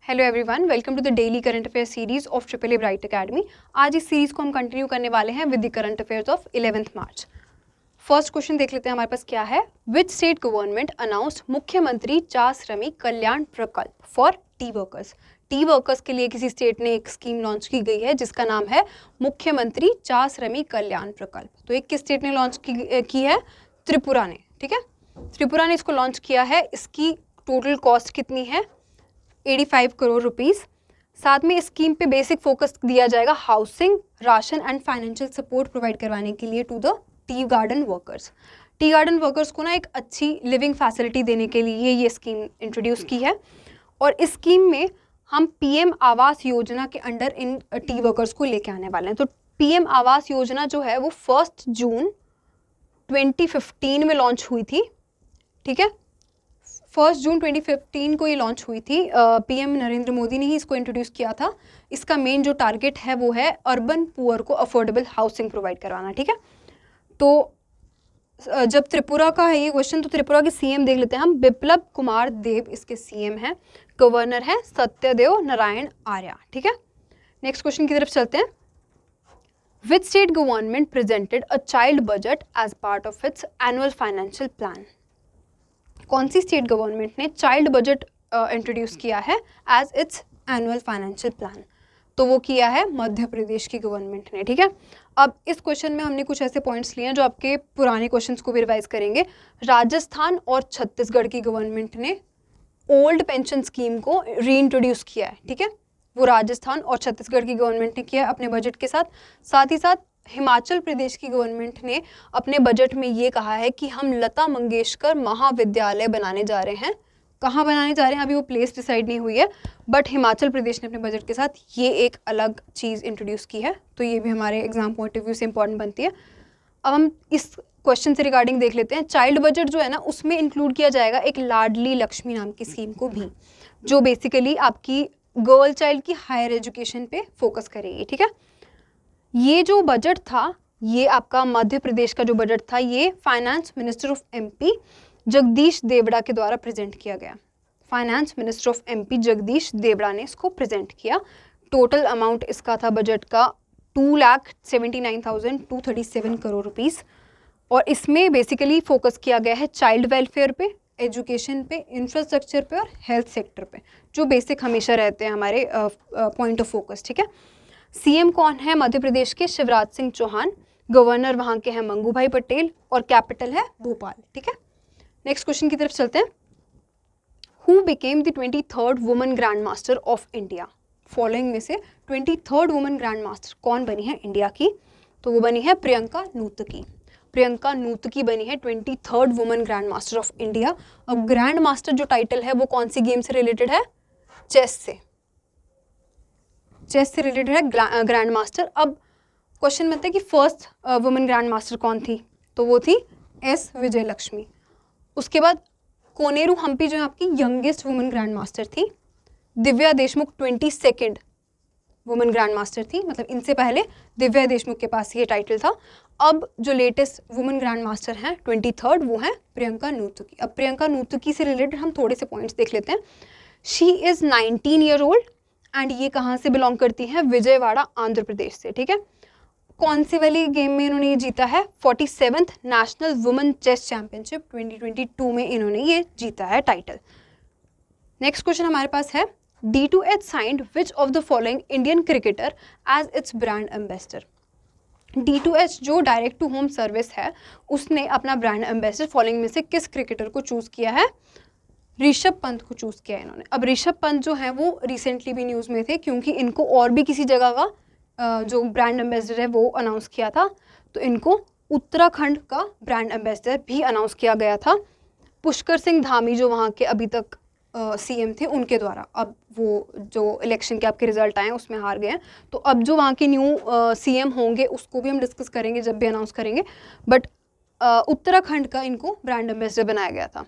Hello everyone, welcome to the daily current affair series of triple A bright academy. आज इस series को हम continue करने वाले हैं with the current affairs of 11th March. First question देख लेते हैं हमारे पास क्या है। विच स्टेट गवर्नमेंट अनाउंस्ड मुख्यमंत्री चा श्रमिक कल्याण प्रकल्प for T workers. T workers के लिए किसी स्टेट ने एक स्कीम लॉन्च की गई है जिसका नाम है मुख्यमंत्री चा श्रमिक कल्याण प्रकल्प। तो एक किस स्टेट ने लॉन्च की है? त्रिपुरा ने। ठीक है, त्रिपुरा ने इसको लॉन्च किया है। इसकी टोटल कॉस्ट कितनी है? 85 करोड़ रुपीस। साथ में इस स्कीम पे बेसिक फोकस दिया जाएगा housing, ration and financial support provide करवाने के लिए to the tea garden workers. Tea garden workers को ना एक अच्छी लिविंग फैसिलिटी देने के लिए ये स्कीम इंट्रोड्यूस की है। और इस स्कीम में हम पीएम आवास योजना के अंडर इन टी वर्कर्स को लेके आने वाले हैं। तो पीएम आवास योजना जो है वो 1 जून 2015 में लॉन्च हुई थी। ठीक है, 1 जून 2015 को ये लॉन्च हुई थी। पीएम नरेंद्र मोदी ने ही इसको इंट्रोड्यूस किया था। इसका मेन जो टारगेट है वो है अर्बन पुअर को अफोर्डेबल हाउसिंग प्रोवाइड करवाना। ठीक है, तो जब त्रिपुरा का है ये क्वेश्चन, तो त्रिपुरा के सीएम देख लेते हैं हम। बिप्लब कुमार देव इसके सीएम हैं। गवर्नर है सत्यदेव नारायण आर्य। ठीक है, नेक्स्ट क्वेश्चन की तरफ चलते हैं। Which state government presented a child budget as part of its annual financial plan. कौन सी स्टेट गवर्नमेंट ने चाइल्ड बजट इंट्रोड्यूस किया है as its annual financial plan? तो वो किया है मध्य प्रदेश की गवर्नमेंट ने। ठीक है, अब इस क्वेश्चन में हमने कुछ ऐसे पॉइंट्स लिए हैं जो आपके पुराने क्वेश्चंस को भी रिवाइज करेंगे। राजस्थान और छत्तीसगढ़ की गवर्नमेंट ने ओल्ड पेंशन स्कीम को री इंट्रोड्यूस किया है। ठीक है, वो राजस्थान और छत्तीसगढ़ की गवर्नमेंट ने किया है अपने बजट के साथ ही साथ हिमाचल प्रदेश की गवर्नमेंट ने अपने बजट में ये कहा है कि हम लता मंगेशकर महाविद्यालय बनाने जा रहे हैं। कहाँ बनाने जा रहे हैं अभी वो प्लेस डिसाइड नहीं हुई है, बट हिमाचल प्रदेश ने अपने बजट के साथ ये एक अलग चीज़ इंट्रोड्यूस की है। तो ये भी हमारे एग्जाम पॉइंट ऑफ व्यू से इंपॉर्टेंट बनती है। अब हम इस क्वेश्चन से रिगार्डिंग देख लेते हैं। चाइल्ड बजट जो है ना, उसमें इंक्लूड किया जाएगा एक लाडली लक्ष्मी नाम की स्कीम को भी, जो बेसिकली आपकी गर्ल चाइल्ड की हायर एजुकेशन पे फोकस करेगी। ठीक है, ये जो बजट था, ये आपका मध्य प्रदेश का जो बजट था, ये finance minister of MP Jagdish Devda के द्वारा प्रेजेंट किया गया। Finance minister of MP Jagdish Devda ने इसको प्रेजेंट किया। टोटल अमाउंट इसका था बजट का 2,79,237 करोड़ रुपीस। और इसमें बेसिकली फोकस किया गया है चाइल्ड वेलफेयर पे, एजुकेशन पे, इंफ्रास्ट्रक्चर पे और हेल्थ सेक्टर पे, जो बेसिक हमेशा रहते हैं हमारे पॉइंट ऑफ फोकस। ठीक है, सीएम कौन है मध्य प्रदेश के? शिवराज सिंह चौहान। गवर्नर वहाँ के हैं मंगू भाई पटेल और कैपिटल है भोपाल। ठीक है, नेक्स्ट क्वेश्चन की तरफ चलते हैं। Who became the 23rd women grand master of India? Following में से 23rd वुमेन ग्रैंड मास्टर कौन बनी है इंडिया की? तो वो बनी है प्रियंका नूतकी। प्रियंका नूतकी बनी है 23rd women grand master of India. अब ग्रैंड मास्टर जो टाइटल है वो कौन सी गेम से रिलेटेड है? चेस से रिलेटेड है ग्रैंड मास्टर। अब क्वेश्चन बनता है कि फर्स्ट वुमेन ग्रैंड मास्टर कौन थी? तो वो थी एस विजय लक्ष्मी। उसके बाद कोनेरू हम्पी जो है आपकी यंगेस्ट वुमेन ग्रैंड मास्टर थी। Divya Deshmukh 22nd women grand master थी, मतलब इनसे पहले दिव्या देशमुख के पास ये टाइटल था। अब जो लेटेस्ट वुमेन ग्रैंड मास्टर हैं 23rd, वो हैं प्रियंका नूतकी। अब प्रियंका नूतकी से रिलेटेड हम थोड़े से पॉइंट्स देख लेते हैं। She is 19 year old and ये कहाँ से बिलोंग करती हैं? विजयवाड़ा, आंध्र प्रदेश से। ठीक है, कौन सी वाली गेम में इन्होंने ये जीता है? 47th national women chess championship 2022 में इन्होंने ये जीता है टाइटल। नेक्स्ट क्वेश्चन हमारे पास है। D2H signed which of the following Indian cricketer as its brand ambassador? D2H जो डायरेक्ट टू होम सर्विस है, उसने अपना ब्रांड एम्बेसडर फॉलोइंग में से किस क्रिकेटर को चूज़ किया है? ऋषभ पंत को चूज़ किया है इन्होंने। अब ऋषभ पंत जो है वो रिसेंटली भी न्यूज़ में थे, क्योंकि इनको और भी किसी जगह का जो ब्रांड एम्बेसडर है वो अनाउंस किया था, तो इनको उत्तराखंड का ब्रांड एम्बेसडर भी अनाउंस किया गया था पुष्कर सिंह धामी, जो वहाँ के अभी तक सीएम थे, उनके द्वारा। अब वो जो इलेक्शन के आपके रिजल्ट आए हैं उसमें हार गए हैं, तो अब जो वहाँ के न्यू सीएम होंगे उसको भी हम डिस्कस करेंगे जब भी अनाउंस करेंगे, बट उत्तराखंड का इनको ब्रांड एम्बेसडर बनाया गया था।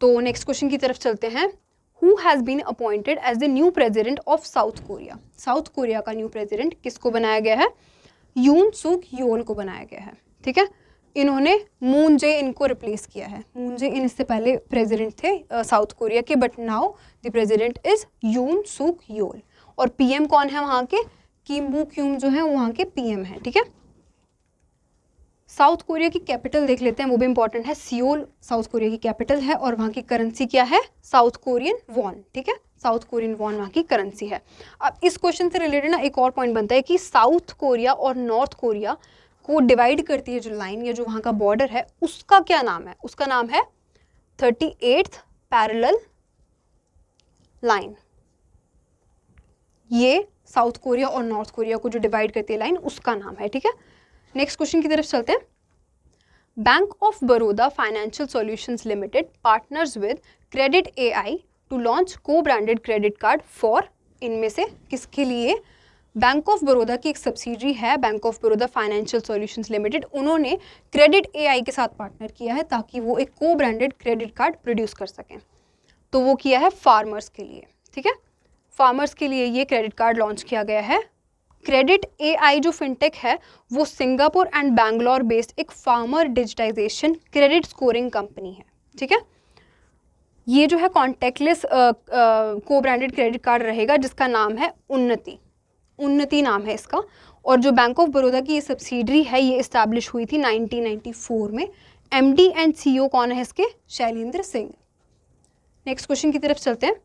तो नेक्स्ट क्वेश्चन की तरफ चलते हैं। Who has been appointed as the new president of South Korea? South Korea का न्यू प्रेसिडेंट किसको बनाया गया है? यून सुक योल को बनाया गया है। ठीक है, इन्होंने मून जे इनको रिप्लेस किया है। मून जे इन इससे पहले प्रेसिडेंट थे साउथ कोरिया के, but now the president is Yoon Suk Yol. और पीएम कौन है वहाँ के? किम बू क्यूम जो है वहाँ के पीएम है, ठीक है। साउथ कोरिया की कैपिटल देख लेते हैं, वो भी इंपॉर्टेंट है। सियोल साउथ कोरिया की कैपिटल है और वहाँ की करेंसी क्या है? साउथ कोरियन वॉन, ठीक है। साउथ कोरियन वॉन वहाँ की करेंसी है। अब इस क्वेश्चन से रिलेटेड ना एक और पॉइंट बनता है कि साउथ कोरिया और नॉर्थ कोरिया को डिवाइड करती है जो लाइन या जो वहाँ का बॉर्डर है, उसका क्या नाम है? उसका नाम है 38th पैरेलल लाइन। ये साउथ कोरिया और नॉर्थ कोरिया को जो डिवाइड करती है लाइन, उसका नाम है, ठीक है। नेक्स्ट क्वेश्चन की तरफ चलते हैं। Bank of Baroda financial solutions limited partners with credit AI to launch co branded credit card for, इनमें से किसके लिए? बैंक ऑफ बड़ौदा की एक सब्सिडरी है bank of Baroda financial solutions limited, उन्होंने क्रेडिट एआई के साथ पार्टनर किया है ताकि वो एक को ब्रांडेड क्रेडिट कार्ड प्रोड्यूस कर सकें। तो वो किया है फार्मर्स के लिए, ठीक है। फार्मर्स के लिए ये क्रेडिट कार्ड लॉन्च किया गया है। क्रेडिट एआई जो फिनटेक है वो सिंगापुर एंड बैंगलोर बेस्ड एक farmer digitization credit scoring company है, ठीक है। ये जो है कॉन्टैक्टलेस को ब्रांडेड क्रेडिट कार्ड रहेगा जिसका नाम है उन्नति। उन्नति नाम है इसका। और जो बैंक ऑफ बड़ौदा की ये सब्सिडरी है ये इस्टेब्लिश हुई थी 1994 में। एमडी एंड सीईओ कौन है इसके? शैलेंद्र सिंह। नेक्स्ट क्वेश्चन की तरफ चलते हैं।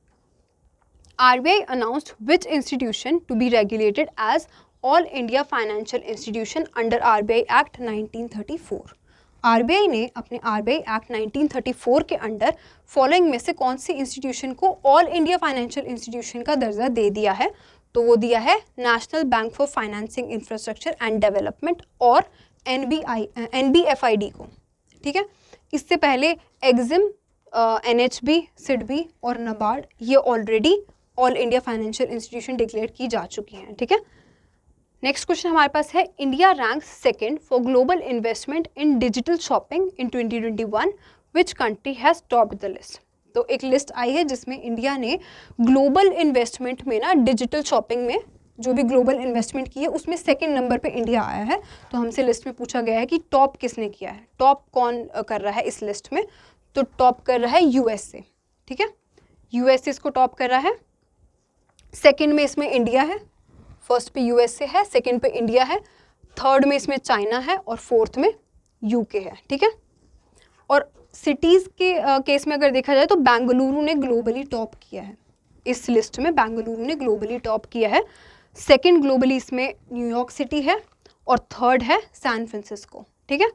RBI announced which institution to be regulated as All India Financial Institution under RBI Act 1934। RBI ने अपने RBI Act 1934 के अंडर फॉलोइंग में से कौन सी इंस्टीट्यूशन को ऑल इंडिया फाइनेंशियल इंस्टीट्यूशन का दर्जा दे दिया है? तो वो दिया है national bank for financing infrastructure and development और NBFID को, ठीक है। इससे पहले एग्जिम, NHB, सिडबी और नाबार्ड ये already all India financial institution declare की जा चुकी हैं, ठीक है। नेक्स्ट क्वेश्चन हमारे पास है, India ranks second for global investment in digital shopping in 2021, which country has topped the list. तो एक लिस्ट आई है जिसमें इंडिया ने ग्लोबल इन्वेस्टमेंट में ना डिजिटल शॉपिंग में जो भी ग्लोबल इन्वेस्टमेंट की है उसमें सेकंड नंबर पे इंडिया आया है। तो हमसे लिस्ट में पूछा गया है कि टॉप किसने किया है, टॉप कौन कर रहा है इस लिस्ट में? तो टॉप कर रहा है USA, ठीक है। USA इसको टॉप कर रहा है। सेकंड में इसमें इंडिया है, फर्स्ट पे USA है, सेकंड पे इंडिया है, थर्ड में इसमें चाइना है और फोर्थ में UK है, ठीक है। और सिटीज़ के केस में अगर देखा जाए तो बेंगलुरु ने ग्लोबली टॉप किया है इस लिस्ट में। बेंगलुरु ने ग्लोबली टॉप किया है। सेकंड ग्लोबली इसमें न्यूयॉर्क सिटी है और थर्ड है सैन फ्रांसिस्को, ठीक है।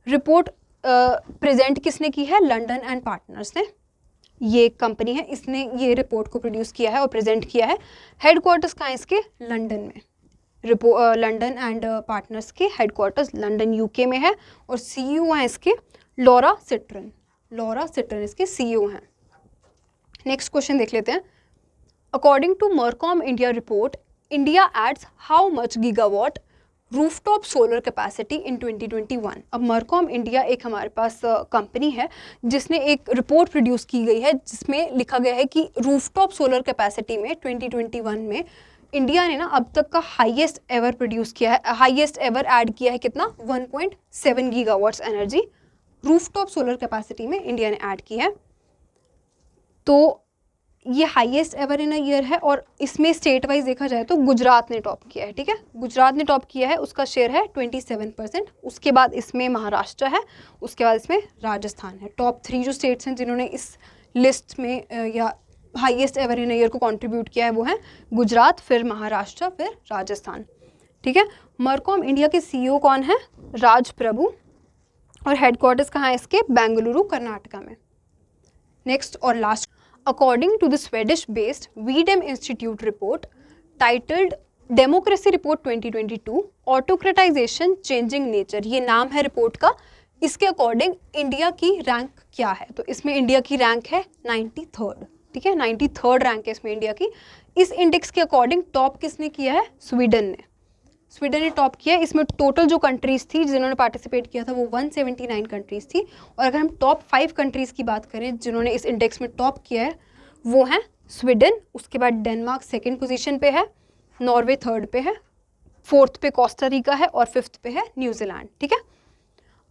रिपोर्ट प्रेजेंट किसने की है? लंडन एंड पार्टनर्स ने। ये एक कंपनी है, इसने ये रिपोर्ट को प्रोड्यूस किया है और प्रेजेंट किया है। हेडक्वार्टर्स कहाँ है इसके? लंदन में। लंदन एंड पार्टनर्स के हेडक्वार्टर्स लंदन UK में है और CEO हैं इसके लॉरा सिट्रन। लॉरा सिट्रन इसके CEO हैं। नेक्स्ट क्वेश्चन देख लेते हैं। According to Mercom India report, India adds how much gigawatt rooftop solar capacity in 2021। अब मरकॉम इंडिया एक हमारे पास कंपनी है जिसने एक रिपोर्ट प्रोड्यूस की गई है जिसमें लिखा गया है कि रूफटॉप सोलर कैपेसिटी में 2021 में इंडिया ने ना अब तक का हाईएस्ट एवर प्रोड्यूस किया है, हाईएस्ट एवर ऐड किया है कितना? 1.7 gigawatts energy rooftop solar capacity में इंडिया ने ऐड की है। तो ये highest ever in a year है और इसमें स्टेट वाइज देखा जाए तो गुजरात ने टॉप किया है, ठीक है। गुजरात ने टॉप किया है, उसका शेयर है 27%। उसके बाद इसमें महाराष्ट्र है, उसके बाद इसमें राजस्थान है। टॉप 3 जो स्टेट्स हैं जिन्होंने इस लिस्ट में या highest ever in a year को कंट्रीब्यूट किया है वो हैं गुजरात, फिर महाराष्ट्र, फिर राजस्थान, ठीक है। मरकॉम इंडिया के CEO कौन है? राज प्रभु। और हेडक्वार्टर्स कहाँ है इसके? बेंगलुरु, कर्नाटका में। नेक्स्ट और last, according to the Swedish-based VDEM Institute report titled Democracy Report 2022 Autocratization Changing Nature, ये नाम है रिपोर्ट का। इसके अकॉर्डिंग इंडिया की रैंक क्या है? तो इसमें इंडिया की रैंक है 93rd, ठीक है। 93rd रैंक है इसमें इंडिया की। इस इंडेक्स के अकॉर्डिंग टॉप किसने किया है? स्वीडन ने। स्वीडन ने टॉप किया है। इसमें टोटल जो कंट्रीज़ थी जिन्होंने पार्टिसिपेट किया था वो 179 कंट्रीज़ थी। और अगर हम टॉप 5 कंट्रीज़ की बात करें जिन्होंने इस इंडेक्स में टॉप किया है वो हैं स्वीडन, उसके बाद डेनमार्क सेकंड पोजीशन पे है, नॉर्वे थर्ड पे है, फोर्थ पे कोस्टा रिका है और फिफ्थ पे है न्यूजीलैंड, ठीक है।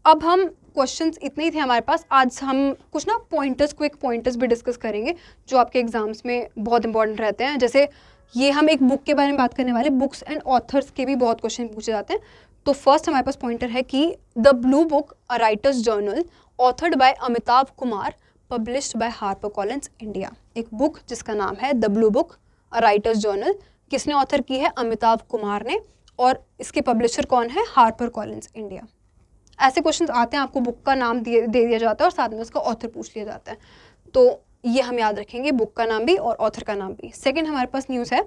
अब हम क्वेश्चंस इतने ही थे हमारे पास। आज हम कुछ ना पॉइंटर्स, क्विक पॉइंटर्स भी डिस्कस करेंगे जो आपके एग्जाम्स में बहुत इंपॉर्टेंट रहते हैं। जैसे ये हम एक बुक के बारे में बात करने वाले, बुक्स एंड ऑथर्स के भी बहुत क्वेश्चन पूछे जाते हैं। तो फर्स्ट हमारे पास पॉइंटर है कि the blue book a writers journal authored bye Amitabh Kumar published by Harper Collins India. एक बुक जिसका नाम है the blue book a writers journal, किसने ऑथर की है? अमिताभ कुमार ने, और इसके पब्लिशर कौन है? Harper Collins India. ऐसे क्वेश्चंस आते हैं, आपको बुक का नाम दे दिया जाता है और साथ में उसका ऑथर पूछ लिया जाता है, तो ये हम याद रखेंगे, बुक का नाम भी और ऑथर का नाम भी। सेकंड हमारे पास न्यूज़ है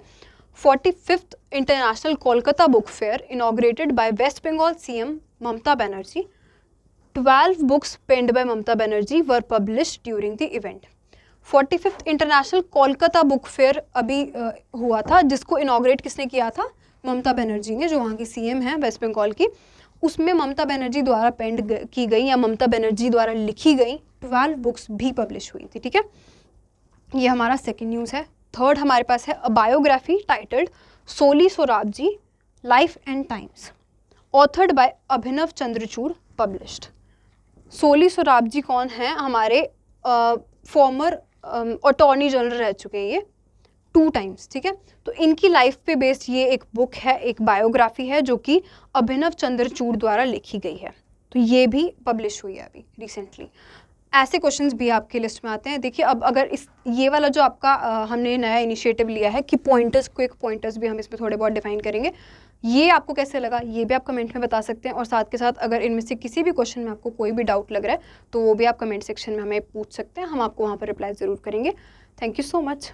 45th international Kolkata book fair inaugurated by West Bengal CM Mamata Banerjee. 12 books penned by Mamata Banerjee were published during the event. 45th international Kolkata book fair अभी हुआ था, जिसको इनॉग्रेट किसने किया था? ममता बनर्जी ने, जो वहाँ की सीएम है वेस्ट बंगाल की। उसमें ममता बनर्जी द्वारा पेंड की गई या ममता बनर्जी द्वारा लिखी गई 12 बुक्स भी पब्लिश हुई थी, ठीक है। ये हमारा सेकंड न्यूज़ है। थर्ड हमारे पास है a biography titled Soli Sorabjee life and times authored by Abhinav Chandrachud published. Soli Sorabjee कौन है? हमारे फॉर्मर अटॉर्नी जनरल रह चुके हैं ये 2 टाइम्स, ठीक है। तो इनकी लाइफ पे बेस्ड ये एक बुक है, एक बायोग्राफी है जो कि अभिनव चंद्रचूड़ द्वारा लिखी गई है, तो ये भी पब्लिश हुई है अभी रिसेंटली। ऐसे क्वेश्चंस भी आपके लिस्ट में आते हैं। देखिए अब अगर इस ये वाला जो आपका हमने नया इनिशिएटिव लिया है कि पॉइंटर्स, क्विक पॉइंटर्स भी हम इसमें थोड़े बहुत डिफाइन करेंगे, ये आपको कैसे लगा ये भी आप कमेंट में बता सकते हैं। और साथ के साथ अगर इनमें से किसी भी क्वेश्चन में आपको कोई भी डाउट लग रहा है तो वो भी आप कमेंट सेक्शन में हमें पूछ सकते हैं, हम आपको वहाँ पर रिप्लाई ज़रूर करेंगे। Thank you so much.